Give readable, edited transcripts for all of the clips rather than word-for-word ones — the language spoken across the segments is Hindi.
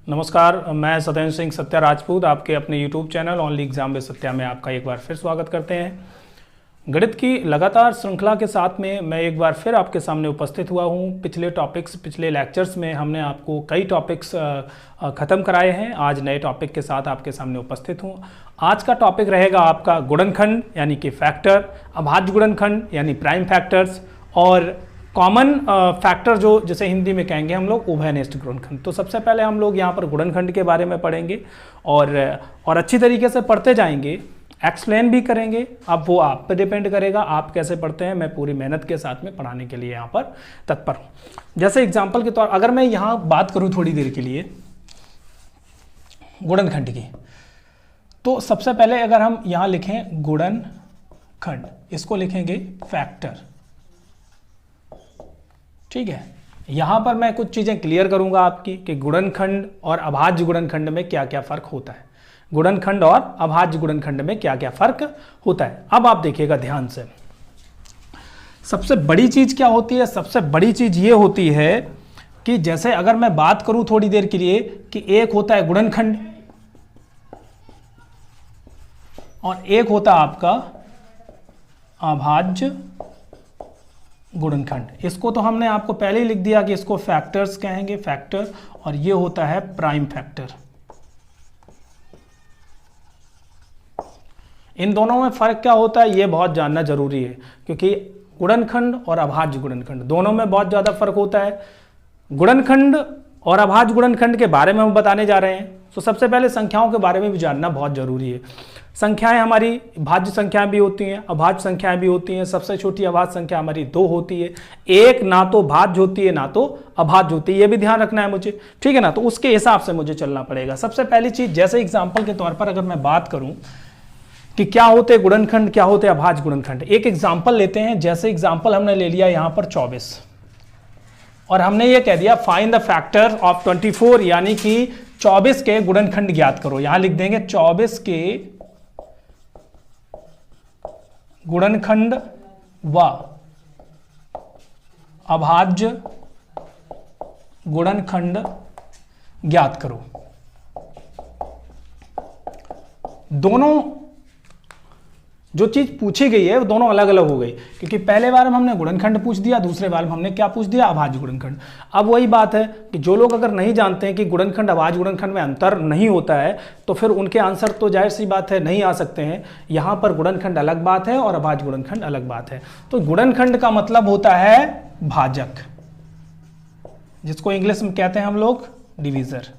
नमस्कार, मैं सत्येंद्र सिंह सत्या राजपूत आपके अपने YouTube channel only exam with Satya में आपका एक बार फिर स्वागत करते हैं। गणित की लगातार श्रृंखला के साथ में मैं एक बार फिर आपके सामने उपस्थित हुआ हूं। पिछले लेक्चर्स में हमने आपको कई टॉपिक्स ख़त्म कराए हैं। आज नए टॉपिक के साथ आपके सामने उपस्थित हूं। आज का टॉपिक रहेगा आपका गुणनखंड यानी कि फैक्टर, अभाज्य गुणनखंड यानी प्राइम फैक्टर्स और कॉमन फैक्टर जो जिसे हिंदी में कहेंगे हम लोग उभयनिष्ठ गुणनखंड। तो सबसे पहले हम लोग यहाँ पर गुणनखंड के बारे में पढ़ेंगे और अच्छी तरीके से पढ़ते जाएंगे, एक्सप्लेन भी करेंगे। अब वो आप पे डिपेंड करेगा आप कैसे पढ़ते हैं। मैं पूरी मेहनत के साथ में पढ़ाने के लिए यहाँ पर तत्पर हूँ। जैसे एग्जाम्पल के तौर अगर मैं यहाँ बात करूँ थोड़ी देर के लिए गुणनखंड की, तो सबसे पहले अगर हम यहाँ लिखें गुणनखंड, इसको लिखेंगे फैक्टर। ठीक है, यहां पर मैं कुछ चीजें क्लियर करूंगा आपकी कि गुणनखंड और अभाज्य गुणनखंड में क्या क्या फर्क होता है। गुणनखंड और अभाज्य गुणनखंड में क्या क्या फर्क होता है। अब आप देखिएगा ध्यान से। सबसे बड़ी चीज क्या होती है? सबसे बड़ी चीज ये होती है कि जैसे अगर मैं बात करूं थोड़ी देर के लिए कि एक होता है गुणनखंड और एक होता है आपका अभाज्य गुणनखंड। इसको तो हमने आपको पहले ही लिख दिया कि इसको फैक्टर्स कहेंगे, फैक्टर, और ये होता है प्राइम फैक्टर। इन दोनों में फर्क क्या होता है ये बहुत जानना जरूरी है, क्योंकि गुणनखंड और अभाज्य गुणनखंड दोनों में बहुत ज्यादा फर्क होता है। गुणनखंड और अभाज्य गुणनखंड के बारे में हम बताने जा रहे हैं, तो सबसे पहले संख्याओं के बारे में भी जानना बहुत जरूरी है। संख्याएं हमारी भाज्य संख्याएं भी होती हैं, अभाज्य संख्याएं भी होती हैं। सबसे छोटी अभाज्य संख्या हमारी 2 होती है। एक ना तो भाज्य होती है ना तो अभाज्य होती है, ये भी ध्यान रखना है मुझे। ठीक है ना, तो उसके हिसाब से मुझे चलना पड़ेगा। सबसे पहली चीज, जैसे एग्जाम्पल के तौर पर अगर मैं बात करूं कि क्या होते गुणनखंड, क्या होते अभाज्य गुणनखंड, एक एग्जाम्पल लेते हैं। जैसे एग्जाम्पल हमने ले लिया यहां पर 24 और हमने ये कह दिया फाइंड द फैक्टर ऑफ 24, यानी कि 24 के गुणनखंड ज्ञात करो। यहां लिख देंगे 24 के गुणनखंड व अभाज्य गुणनखंड ज्ञात करो। दोनों जो चीज पूछी गई है वो दोनों अलग अलग हो गई, क्योंकि पहले बार में हमने गुणनखंड पूछ दिया, दूसरे बार में हमने क्या पूछ दिया? अभाज्य गुणनखंड। अब वही बात है कि जो लोग अगर नहीं जानते हैं कि गुणनखंड अभाज्य गुणनखंड में अंतर नहीं होता है, तो फिर उनके आंसर तो जाहिर सी बात है नहीं आ सकते हैं। यहां पर गुणनखंड अलग बात है और अभाज्य गुणनखंड अलग बात है। तो गुणनखंड का मतलब होता है भाजक, जिसको इंग्लिश में कहते हैं हम लोग डिवीजर।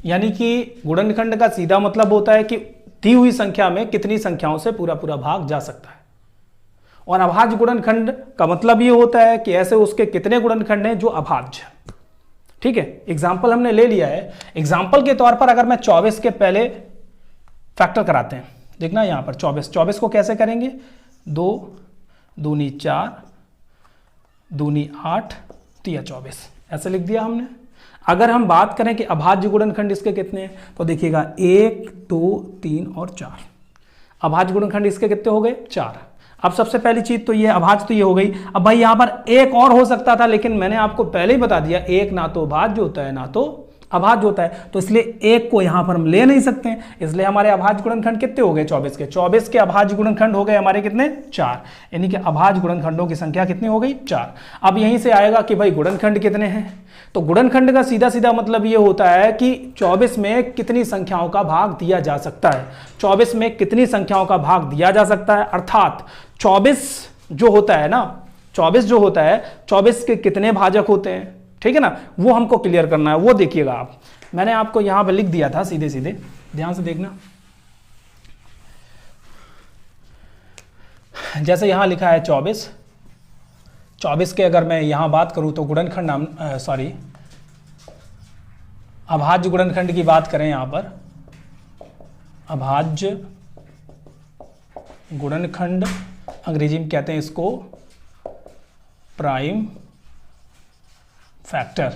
यानी कि गुणनखंड का सीधा मतलब होता है कि दी हुई संख्या में कितनी संख्याओं से पूरा पूरा भाग जा सकता है। और अभाज्य गुणनखंड का मतलब ये होता है कि ऐसे उसके कितने गुणनखंड हैं जो अभाज्य। ठीक है, एग्जाम्पल हमने ले लिया है। एग्जाम्पल के तौर पर अगर मैं 24 के पहले फैक्टर कराते हैं, देखना यहां पर 24 को कैसे करेंगे? 2 दूनी 4 दूनी 8 तिया 24, ऐसे लिख दिया हमने। अगर हम बात करें कि अभाज्य गुणनखंड इसके कितने हैं, तो देखिएगा 1 2 3 और 4। अभाज्य गुणनखंड इसके कितने हो गए? 4। अब सबसे पहली चीज तो ये अभाज्य तो ये हो गई। अब भाई यहां पर एक और हो सकता था, लेकिन मैंने आपको पहले ही बता दिया एक ना तो भाज्य होता है ना तो अभाज्य होता है, तो इसलिए एक को यहां पर हम ले नहीं सकते हैं। इसलिए हमारे अभाज्य गुणनखंड कितने हो गए? 24 के अभाज्य गुणनखंड हो गए हमारे कितने? 4। यानी कि अभाज्य गुणनखंडों की संख्या कितनी हो गई? 4। अब यहीं से आएगा कि भाई गुणनखंड कितने हैं, तो गुणनखंड का सीधा सीधा मतलब ये होता है कि 24 में कितनी संख्याओं का भाग दिया जा सकता है। 24 में कितनी संख्याओं का भाग दिया जा सकता है, अर्थात 24 जो होता है ना, 24 जो होता है, 24 के कितने भाजक होते हैं। ठीक है ना, वो हमको क्लियर करना है। वो देखिएगा आप, मैंने आपको यहां पर लिख दिया था सीधे सीधे, ध्यान से देखना। जैसे यहां लिखा है 24 के अगर मैं यहां बात करूं तो गुणनखंड अभाज्य गुणनखंड की बात करें, यहां पर अभाज्य गुणनखंड, अंग्रेजी में कहते हैं इसको प्राइम फैक्टर।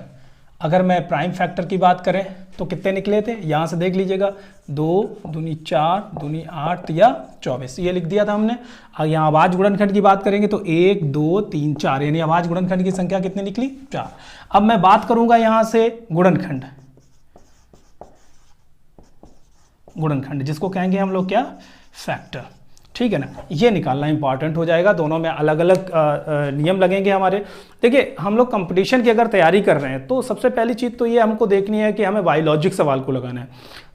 अगर मैं प्राइम फैक्टर की बात करें तो कितने निकले थे, यहां से देख लीजिएगा 2 दूनी 4 दूनी 8 या 24, ये लिख दिया था हमने। और यहाँ अभाज्य गुणनखंड की बात करेंगे तो 1 2 3 4, यानी अभाज्य गुणनखंड की संख्या कितनी निकली, 4। अब मैं बात करूंगा यहां से गुणनखंड, गुणनखंड जिसको कहेंगे हम लोग क्या, फैक्टर, ठीक है ना। ये निकालना इंपॉर्टेंट हो जाएगा, दोनों में अलग अलग नियम लगेंगे हमारे। देखिए हम लोग कंपटीशन की अगर तैयारी कर रहे हैं तो सबसे पहली चीज़ तो ये हमको देखनी है कि हमें बायोलॉजिक सवाल को लगाना है,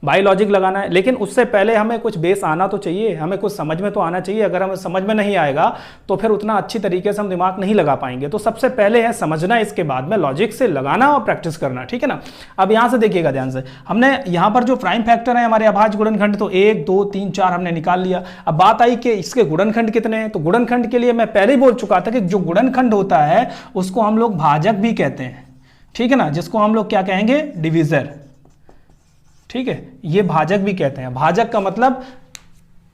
बायोलॉजिक लगाना है, लेकिन उससे पहले हमें कुछ बेस आना तो चाहिए, हमें कुछ समझ में तो आना चाहिए। अगर हमें समझ में नहीं आएगा तो फिर उतना अच्छी तरीके से हम दिमाग नहीं लगा पाएंगे। तो सबसे पहले है समझना, इसके बाद में लॉजिक से लगाना और प्रैक्टिस करना, ठीक है ना। अब यहाँ से देखिएगा ध्यान से, हमने यहाँ पर जो प्राइम फैक्टर है हमारे अभाज्य गुणनखंड, तो 1 2 3 4 हमने निकाल लिया। अब बात आई कि इसके गुणनखंड कितने हैं, तो गुणनखंड के लिए मैं पहले ही बोल चुका था कि जो गुणनखंड होता है उसको हम लोग भाजक भी कहते हैं, ठीक है ना, जिसको हम लोग क्या कहेंगे, डिविजर, ठीक है, ये भाजक भी कहते हैं। भाजक का मतलब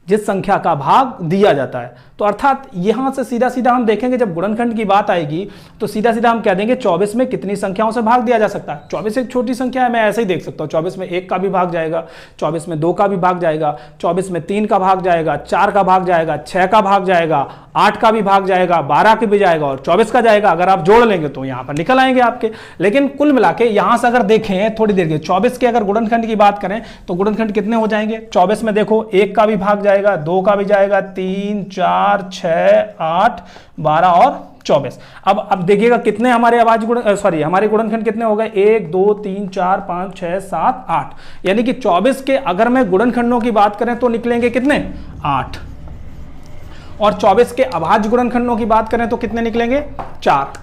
जिस संख्या का भाग दिया जाता है, तो अर्थात यहां से सीधा सीधा हम देखेंगे जब गुणनखंड की बात आएगी तो सीधा सीधा हम कह देंगे 24 में कितनी संख्याओं से भाग दिया जा सकता है। 24 एक छोटी संख्या है, मैं ऐसे ही देख सकता हूं, 24 में 1 का भी भाग जाएगा, 24 में 2 का भी भाग जाएगा, 24 में 3 का भाग जाएगा, 4 का भाग जाएगा, 6 का भाग जाएगा, 8 का भी भाग जाएगा, 12 का भी जाएगा और 24 का जाएगा। अगर आप जोड़ लेंगे तो यहां पर निकल आएंगे आपके। लेकिन कुल मिला के यहां से अगर देखें थोड़ी देर के 24 के अगर गुणनखंड की बात करें तो गुणनखंड कितने हो जाएंगे, 24 में देखो 1 का भी भाग जाएगा, 2 का भी जाएगा, 3 4 6 8 12 और 24। अब देखिएगा कितने हमारे हमारे गुणनखंड कितने हो गए, 1 2 3 4 5 6 7 8, यानी कि 24 के अगर मैं गुणनखंडों की बात करें तो निकलेंगे कितने, 8। और 24 के अभाज्य गुणनखंडों की बात करें तो कितने निकलेंगे, 4।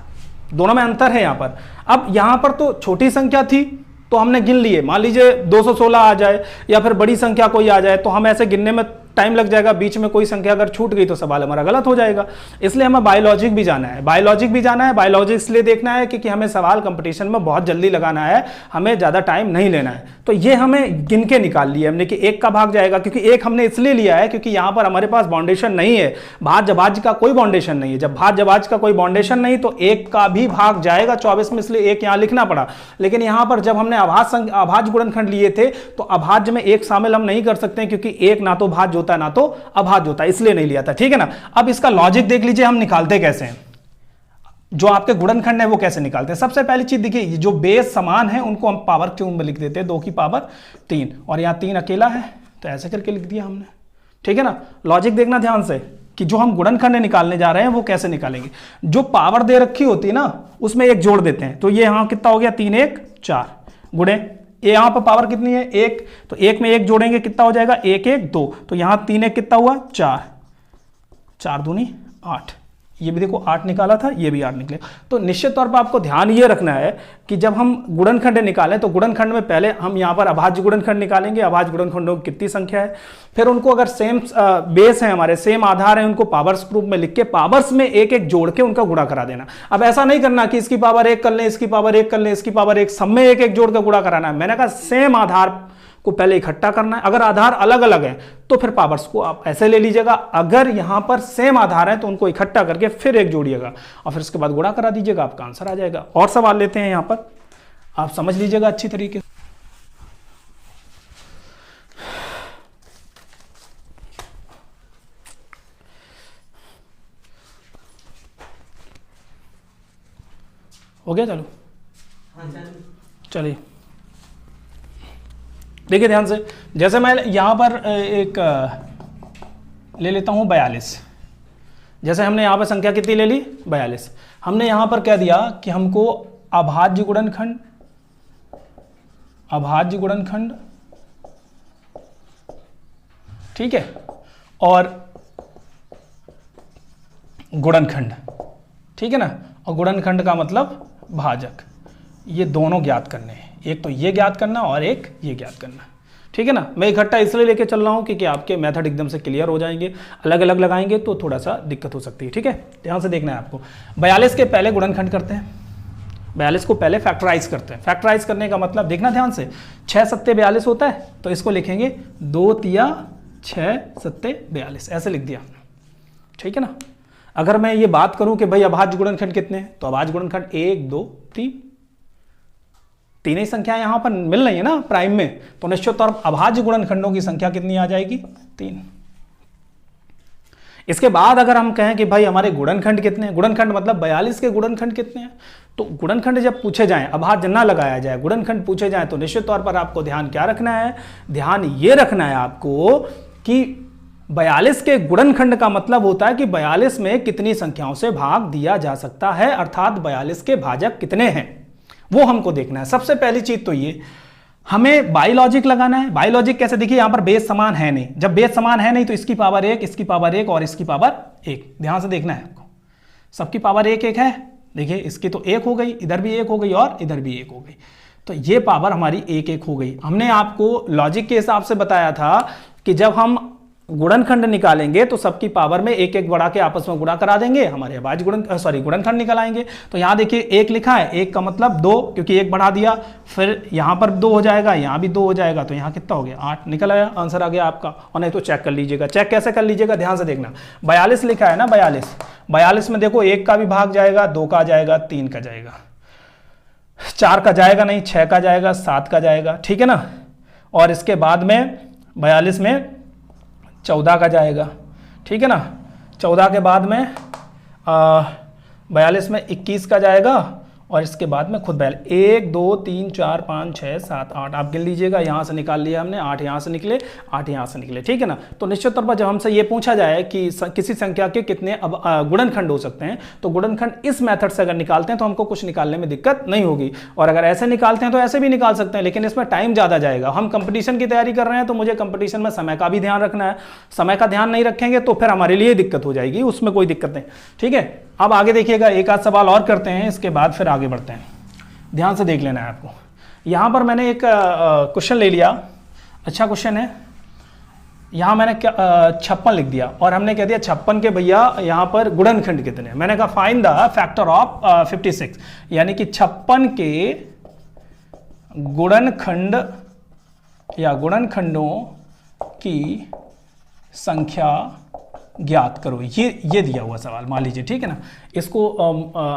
दोनों में अंतर है यहां पर। अब यहां पर तो छोटी संख्या थी तो हमने गिन लिए, मान लीजिए 216 आ जाए या फिर बड़ी संख्या कोई आ जाए तो हम ऐसे गिनने में टाइम लग जाएगा, बीच में कोई संख्या अगर छूट गई तो सवाल हमारा गलत हो जाएगा। इसलिए हमें बायोलॉजिक भी जाना है, बायोलॉजिक भी जाना है। बायोलॉजिक इसलिए देखना है क्योंकि हमें सवाल कंपटीशन में बहुत जल्दी लगाना है, हमें ज़्यादा टाइम नहीं लेना है। तो ये हमें गिन के निकाल लिया हमने कि 1 का भाग जाएगा, क्योंकि 1 हमने इसलिए लिया है क्योंकि यहाँ पर हमारे पास बाउंडेशन नहीं है, भाज्य अभाज्य का कोई बाउंडेशन नहीं है। जब भाज्य अभाज्य का कोई बाउंडेशन नहीं तो 1 का भी भाग जाएगा 24 में, इसलिए 1 यहाँ लिखना पड़ा। लेकिन यहाँ पर जब हमने अभाज्य गुणनखंड लिए थे तो अभाज्य में 1 शामिल हम नहीं कर सकते क्योंकि 1 ना तो भाज्य होता है ना तो अभाज्य होता है, इसलिए नहीं लिया था, ठीक है ना। अब इसका लॉजिक देख लीजिए हम निकालते कैसे हैं, जो आपके गुणनखंड है वो कैसे निकालते हैं। सबसे पहली चीज देखिए, जो बेस समान है उनको हम पावर क्यूब में लिख देते हैं, 2 की पावर 3, और यहां 3 अकेला है तो ऐसे करके लिख दिया हमने, ठीक है ना। लॉजिक देखना ध्यान से कि जो हम गुणनखंड निकालने जा रहे हैं वो कैसे निकालेंगे। जो पावर दे रखी होती है ना उसमें 1 जोड़ देते हैं, तो ये यहां कितना हो गया, 3 1 4 गुणे ये यहां पर पावर कितनी है, 1, तो 1 में 1 जोड़ेंगे कितना हो जाएगा, 1 1 2, तो यहां 3 1 कितना हुआ, 4 4 दूनी 8, ये भी देखो 8 निकाला था, ये भी 8 निकले। तो निश्चित तौर पर आपको ध्यान ये रखना है कि जब हम गुणनखंड निकालें तो गुणनखंड में पहले हम यहाँ पर अभाज्य गुणनखंड निकालेंगे, अभाज्य गुणनखंडों की कितनी संख्या है, फिर उनको अगर सेम बेस है, हमारे सेम आधार है, उनको पावर्स प्रूफ में लिख के पावर्स में 1 1 जोड़ के उनका गुणा करा देना। अब ऐसा नहीं करना कि इसकी पावर 1 कर लें, इसकी पावर 1 कर लें, इसकी पावर 1, सब में 1 1 जोड़ के गुणा कराना है। मैंने कहा सेम आधार को पहले इकट्ठा करना है। अगर आधार अलग अलग है तो फिर पावर्स को आप ऐसे ले लीजिएगा, अगर यहां पर सेम आधार है तो उनको इकट्ठा करके फिर 1 जोड़िएगा और फिर उसके बाद गुणा करा दीजिएगा, आपका आंसर आ जाएगा। और सवाल लेते हैं यहां पर, आप समझ लीजिएगा अच्छी तरीके से। हो गया चालू, चलिए देखिए ध्यान से। जैसे मैं यहां पर एक ले लेता हूं 42, जैसे हमने यहां पर संख्या कितनी ले ली, 42। हमने यहां पर कह दिया कि हमको अभाज्य गुणनखंड ठीक है और गुणनखंड, ठीक है ना, और गुणनखंड का मतलब भाजक, ये दोनों ज्ञात करने हैं। एक तो ये ज्ञात करना और एक ये ज्ञात करना, ठीक है ना। मैं इकट्ठा इसलिए लेके चल रहा हूं क्योंकि आपके मेथड एकदम से क्लियर हो जाएंगे, अलग अलग लगाएंगे तो थोड़ा सा दिक्कत हो सकती है, ठीक है। ध्यान से देखना है आपको। 42 के पहले गुणनखंड करते हैं, 42 को पहले फैक्टराइज करते हैं। फैक्टराइज करने का मतलब देखना ध्यान से, 6 सत्ते 42 होता है तो इसको लिखेंगे 2 तिया 6 सत्ते 42, ऐसे लिख दिया, ठीक है ना। अगर मैं ये बात करूं कि भाई अभाज्य गुणनखंड कितने हैं, तो अभाज्य गुणनखंड 1 2 3, तीन ही संख्या यहाँ पर मिल रही है ना प्राइम में, तो निश्चित तौर पर अभाज्य गुणनखंडों की संख्या कितनी आ जाएगी? 3। इसके बाद अगर हम कहें कि भाई हमारे गुणनखंड कितने हैं, गुणनखंड मतलब 42 के गुणनखंड कितने हैं, तो गुणनखंड जब पूछे जाएं, अभाज्य ना लगाया जाए, गुणनखंड पूछे जाएं, तो निश्चित तौर पर आपको ध्यान क्या रखना है? ध्यान ये रखना है आपको कि 42 के गुणनखंड का मतलब होता है कि 42 में कितनी संख्याओं से भाग दिया जा सकता है, अर्थात 42 के भाजक कितने हैं, वो हमको देखना है। सबसे पहली चीज तो ये हमें बायोलॉजिक लगाना है। बायोलॉजिक कैसे? देखिए यहां पर बेस समान है नहीं, जब बेस समान है नहीं तो इसकी पावर 1, इसकी पावर 1 और इसकी पावर 1, ध्यान से देखना है आपको। सबकी पावर 1 1 है, देखिए इसकी तो 1 हो गई, इधर भी 1 हो गई और इधर भी 1 हो गई, तो ये पावर हमारी 1 1 हो गई। हमने आपको लॉजिक के हिसाब से बताया था कि जब हम गुणनखंड निकालेंगे तो सबकी पावर में 1 1 बढ़ा के आपस में गुणा करा देंगे, हमारे अभाज्य गुणनखंड निकल आएंगे। तो यहां देखिए 1 लिखा है, 1 का मतलब 2, क्योंकि 1 बढ़ा दिया, फिर यहां पर 2 हो जाएगा, यहां भी 2 हो जाएगा, तो यहां कितना हो गया? 8 निकल आया, आंसर आ गया आपका। और नहीं तो चेक कर लीजिएगा। चेक कैसे कर लीजिएगा? ध्यान से देखना, 42 लिखा है ना, 42 में देखो 1 का भी भाग जाएगा, 2 का जाएगा, 3 का जाएगा, 4 का जाएगा नहीं, 6 का जाएगा, 7 का जाएगा, ठीक है ना। और इसके बाद में 42 में 14 का जाएगा, ठीक है ना। 14 के बाद में 42 में 21 का जाएगा और इसके बाद में खुद 1 2 3 4 5 6 7 8 आप गिन लीजिएगा। यहाँ से निकाल लिया हमने, 8 यहाँ से निकले, 8 यहाँ से निकले, ठीक है ना। तो निश्चित तौर पर जब हमसे ये पूछा जाए कि किसी संख्या के कितने गुणनखंड हो सकते हैं, तो गुणनखंड इस मेथड से अगर निकालते हैं तो हमको कुछ निकालने में दिक्कत नहीं होगी, और अगर ऐसे निकालते हैं तो ऐसे भी निकाल सकते हैं, लेकिन इसमें टाइम ज़्यादा जाएगा। हम कंपटीशन की तैयारी कर रहे हैं तो मुझे कंपटीशन में समय का भी ध्यान रखना है, समय का ध्यान नहीं रखेंगे तो फिर हमारे लिए दिक्कत हो जाएगी, उसमें कोई दिक्कत नहीं, ठीक है। अब आगे देखिएगा, एक आध सवाल और करते हैं, इसके बाद फिर आगे बढ़ते हैं। ध्यान से देख लेना है आपको। यहाँ पर मैंने एक क्वेश्चन ले लिया, अच्छा क्वेश्चन है। यहाँ मैंने 56 लिख दिया और हमने कह दिया 56 के भैया यहाँ पर गुणनखंड कितने। मैंने कहा फाइंड द फैक्टर ऑफ 56, यानी कि 56 के गुणनखंड या गुणनखंडों की संख्या ज्ञात करो। ये दिया हुआ सवाल मान लीजिए, ठीक है ना। इसको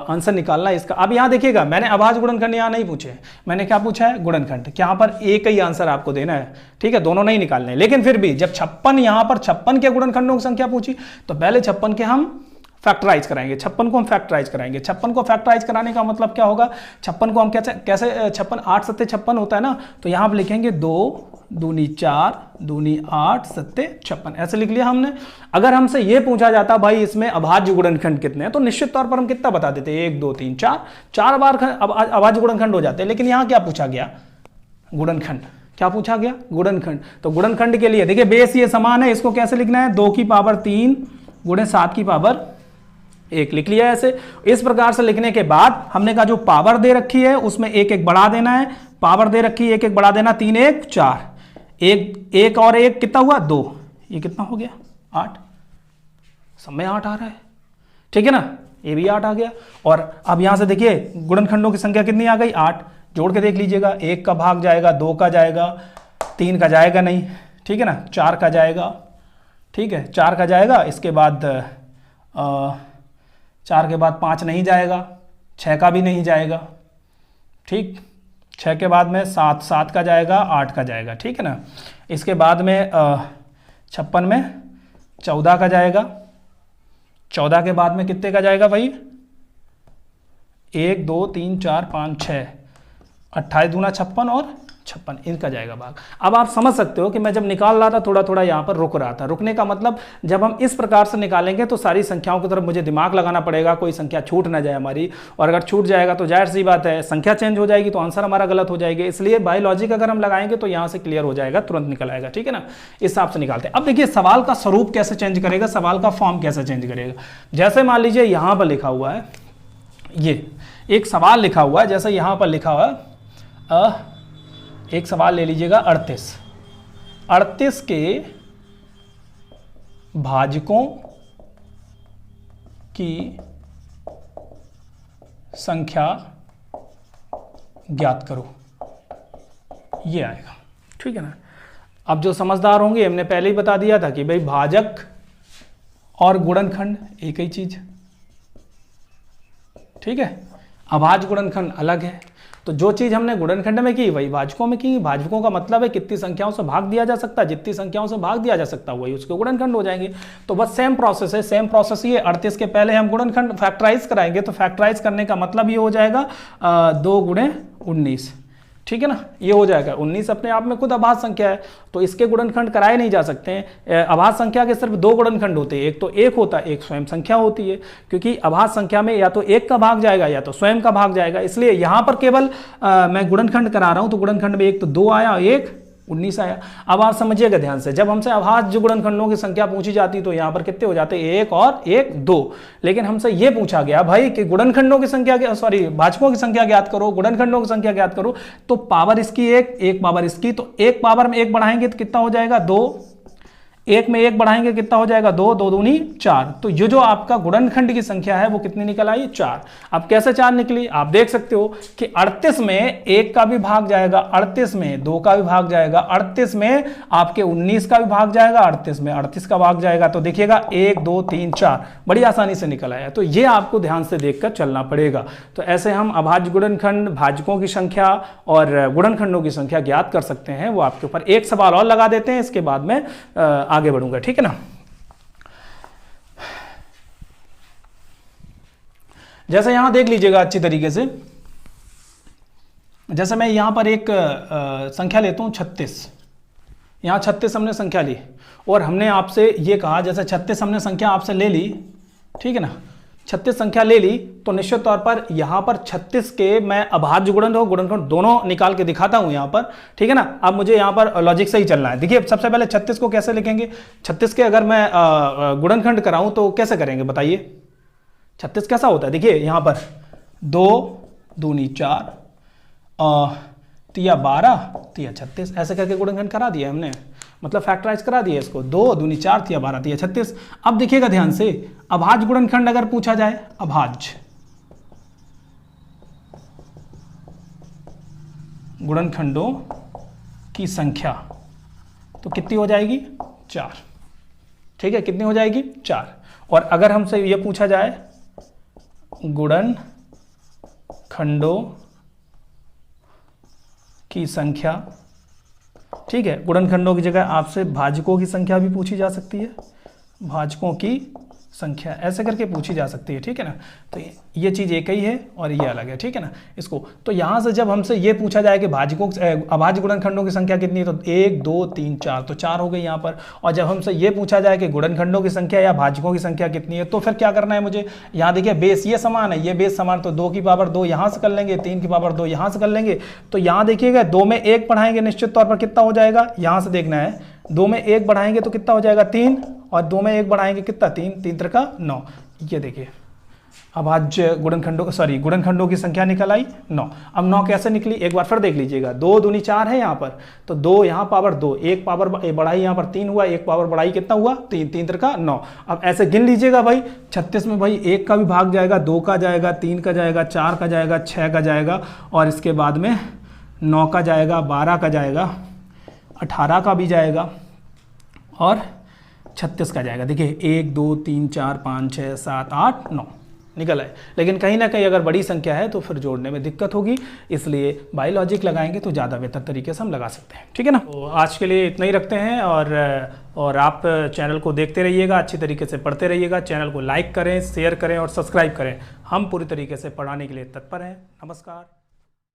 आंसर निकालना है इसका। अब यहाँ देखिएगा, मैंने अभाज्य गुणनखंड यहाँ नहीं पूछे, मैंने क्या पूछा है? गुणनखंड। यहाँ पर एक ही आंसर आपको देना है, ठीक है, दोनों नहीं निकालने। लेकिन फिर भी जब 56 यहाँ पर 56 के गुणनखंडों की संख्या पूछी तो पहले 56 के हम फैक्टराइज कराएंगे, 56 को हम फैक्टराइज कराएंगे। 56 को फैक्टराइज कराने का मतलब क्या होगा? 56 को हम कैसे 56 8 सत्ते 56 होता है ना, तो यहाँ पर लिखेंगे 2 दूनी 4 दूनी 8 सत्ते 56, ऐसे लिख लिया हमने। अगर हमसे ये पूछा जाता भाई इसमें अभाज्य गुणनखंड कितने हैं, तो निश्चित तौर पर हम कितना बता देते? 1 2 3 4 बार अभाज्य गुणनखंड हो जाते हैं। लेकिन यहाँ क्या पूछा गया? गुणनखंड। क्या पूछा गया? गुणनखंड। तो गुणनखंड के लिए देखिए बेस ये समान है, इसको कैसे लिखना है? 2 की पावर 3 गुणे 7 की पावर 1 लिख लिया ऐसे। इस प्रकार से लिखने के बाद हमने कहा जो पावर दे रखी है उसमें 1 1 बढ़ा देना है, पावर दे रखी है 1 1 बढ़ा देना, 3 1 4, 1 और 1 कितना हुआ? 2, ये कितना हो गया? 8, सब में 8 आ रहा है, ठीक है ना, ये भी 8 आ गया। और अब यहां से देखिए गुणनखंडों की संख्या कितनी आ गई? 8। जोड़ के देख लीजिएगा, 1 का भाग जाएगा, 2 का जाएगा, 3 का जाएगा नहीं, ठीक है ना, 4 का जाएगा, ठीक है, 4 का जाएगा। इसके बाद 4 के बाद 5 नहीं जाएगा, 6 का भी नहीं जाएगा, ठीक, 6 के बाद में 7 का जाएगा, 8 का जाएगा, ठीक है ना। इसके बाद में 56 में 14 का जाएगा, 14 के बाद में कितने का जाएगा भाई? 1 2 3 4 5 6, 28 दूना 56 और 56 इनका जाएगा भाग। अब आप समझ सकते हो कि मैं जब निकाल रहा था थोड़ा थोड़ा यहाँ पर रुक रहा था। रुकने का मतलब जब हम इस प्रकार से निकालेंगे तो सारी संख्याओं की तरफ मुझे दिमाग लगाना पड़ेगा, कोई संख्या छूट ना जाए हमारी, और अगर छूट जाएगा तो जाहिर सी बात है संख्या चेंज हो जाएगी तो आंसर हमारा गलत हो जाएगा। इसलिए बायोलॉजिक अगर हम लगाएंगे तो यहाँ से क्लियर हो जाएगा, तुरंत निकल आएगा, ठीक है ना। इस हिसाब से निकालते हैं। अब देखिए सवाल का स्वरूप कैसे चेंज करेगा, सवाल का फॉर्म कैसे चेंज करेगा। जैसे मान लीजिए यहाँ पर लिखा हुआ है, ये एक सवाल लिखा हुआ है, जैसे यहाँ पर लिखा हुआ है एक सवाल ले लीजिएगा 38 के भाजकों की संख्या ज्ञात करो, ये आएगा, ठीक है ना। अब जो समझदार होंगे, हमने पहले ही बता दिया था कि भाई भाजक और गुणनखंड एक ही चीज, ठीक है। अभाज्य गुणनखंड अलग है, तो जो चीज़ हमने गुणनखंड में की वही भाजकों में की। भाजकों का मतलब है कितनी संख्याओं से भाग दिया जा सकता है, जितनी संख्याओं से भाग दिया जा सकता है वही उसके गुणनखंड हो जाएंगे। तो बस सेम प्रोसेस है, सेम प्रोसेस ये 38 के पहले हम गुणनखंड फैक्टराइज कराएंगे, तो फैक्टराइज करने का मतलब ये हो जाएगा 2 गुणे 19, ठीक है ना, ये हो जाएगा। 19 अपने आप में खुद अभाज्य संख्या है, तो इसके गुणनखंड कराए नहीं जा सकते हैं। अभाज्य संख्या के सिर्फ 2 गुणनखंड होते हैं, एक तो 1 होता है, एक स्वयं संख्या होती है, क्योंकि अभाज्य संख्या में या तो 1 का भाग जाएगा या तो स्वयं का भाग जाएगा। इसलिए यहां पर केवल मैं गुणनखंड करा रहा हूं, तो गुणनखंड में एक तो 2 आया, एक 19 आया। अब आप समझिएगा ध्यान से, जब हमसे अभाज्य गुणनखंडों की संख्या पूछी जाती तो यहां पर कितने हो जाते, 1 और 1 2। लेकिन हमसे यह पूछा गया भाई कि गुणनखंडों की संख्या, सॉरी भाजकों की संख्या ज्ञात करो, गुणनखंडों की संख्या ज्ञात करो, तो पावर इसकी 1 पावर इसकी, तो 1 पावर में 1 बढ़ाएंगे तो कितना हो जाएगा 2, 1 में 1 बढ़ाएंगे कितना हो जाएगा 2, 2 दूनी 4। तो ये जो आपका गुणनखंड की संख्या है वो कितनी निकल आई, 4। अब कैसे 4 निकली, आप देख सकते हो कि 38 में 1 का भी भाग जाएगा, 38 में 2 का भी भाग जाएगा, 38 में आपके 19 का भी भाग जाएगा, 38 में 38 का भाग जाएगा। तो देखिएगा 1 2 3 4 बड़ी आसानी से निकल आया। तो ये आपको ध्यान से देखकर चलना पड़ेगा। तो ऐसे हम अभाज्य गुणनखंड, भाजकों की संख्या और गुणनखंडों की संख्या ज्ञात कर सकते हैं। वो आपके ऊपर एक सवाल और लगा देते हैं, इसके बाद में आगे बढ़ूंगा, ठीक है ना। जैसे यहां देख लीजिएगा अच्छी तरीके से, जैसे मैं यहां पर एक संख्या लेता हूं 36, यहां 36 हमने संख्या ली और हमने आपसे ये कहा, जैसे 36 हमने संख्या आपसे ले ली, ठीक है ना, 36 संख्या ले ली, तो निश्चित तौर पर यहां पर 36 के मैं अभाज्य गुणन और गुणनखंड दोनों निकाल के दिखाता हूं यहां पर, ठीक है ना। अब मुझे यहां पर लॉजिक से ही चलना है। देखिए सबसे पहले 36 को कैसे लिखेंगे, 36 के अगर मैं गुणनखंड कराऊं तो कैसे करेंगे बताइए। 36 कैसा होता है, देखिए यहां पर 2 दूनी 4, तिया 12, तिया 36, ऐसे करके गुणनखंड करा दिया हमने, मतलब फैक्टराइज करा दिया इसको। 2 दूनी 4, तिया 12, तिया 36। अब देखिएगा ध्यान से, अभाज्य गुणनखंड अगर पूछा जाए, अभाज्य गुणनखंडों की संख्या तो कितनी हो जाएगी 4, ठीक है, कितनी हो जाएगी 4। और अगर हमसे यह पूछा जाए गुणनखंडों की संख्या, ठीक है, गुणनखंडों की जगह आपसे भाजकों की संख्या भी पूछी जा सकती है, भाजकों की संख्या ऐसे करके पूछी जा सकती है, ठीक है ना। तो ये चीज़ एक ही है और ये अलग है, ठीक है ना इसको। तो यहाँ से जब हमसे ये पूछा जाए कि भाजकों अभाज्य गुणनखंडों की संख्या कितनी है, तो 1 2 3 4, तो 4 हो गई यहाँ पर। और जब हमसे ये पूछा जाए कि गुणनखंडों की संख्या या भाजकों की संख्या कितनी है, तो फिर क्या करना है मुझे, यहाँ देखिए बेस ये समान है, ये बेस समान, तो 2 की पावर 2 यहाँ से कर लेंगे, 3 की पावर 2 यहाँ से कर लेंगे। तो यहाँ देखिएगा 2 में 1 बढ़ाएंगे निश्चित तौर पर कितना हो जाएगा, यहाँ से देखना है, 2 में 1 बढ़ाएंगे तो कितना हो जाएगा 3, और 2 में 1 बढ़ाएंगे कितना 3, 3 3 का 9। ये देखिए अभाज्य गुणनखंडों, सॉरी गुणनखंडों की संख्या निकल आई 9। अब 9 कैसे निकली एक बार फिर देख लीजिएगा, 2 दूनी 4 है यहाँ पर, तो 2 यहाँ पावर 2, 1 पावर बढ़ाई यहाँ पर 3 हुआ, 1 पावर बढ़ाई कितना हुआ 3, 3 3 का 9। अब ऐसे गिन लीजिएगा भाई, 36 में भाई 1 का भी भाग जाएगा, 2 का जाएगा, 3 का जाएगा, 4 का जाएगा, 6 का जाएगा, और इसके बाद में 9 का जाएगा, 12 का जाएगा, 18 का भी जाएगा और 36 का जाएगा। देखिए 1 2 3 4 5 6 7 8 9 निकल आए। लेकिन कहीं ना कहीं अगर बड़ी संख्या है तो फिर जोड़ने में दिक्कत होगी, इसलिए बाई लॉजिक लगाएंगे तो ज़्यादा बेहतर तरीके से हम लगा सकते हैं, ठीक है ना। तो आज के लिए इतना ही रखते हैं, और आप चैनल को देखते रहिएगा, अच्छी तरीके से पढ़ते रहिएगा, चैनल को लाइक करें, शेयर करें और सब्सक्राइब करें। हम पूरी तरीके से पढ़ाने के लिए तत्पर हैं। नमस्कार।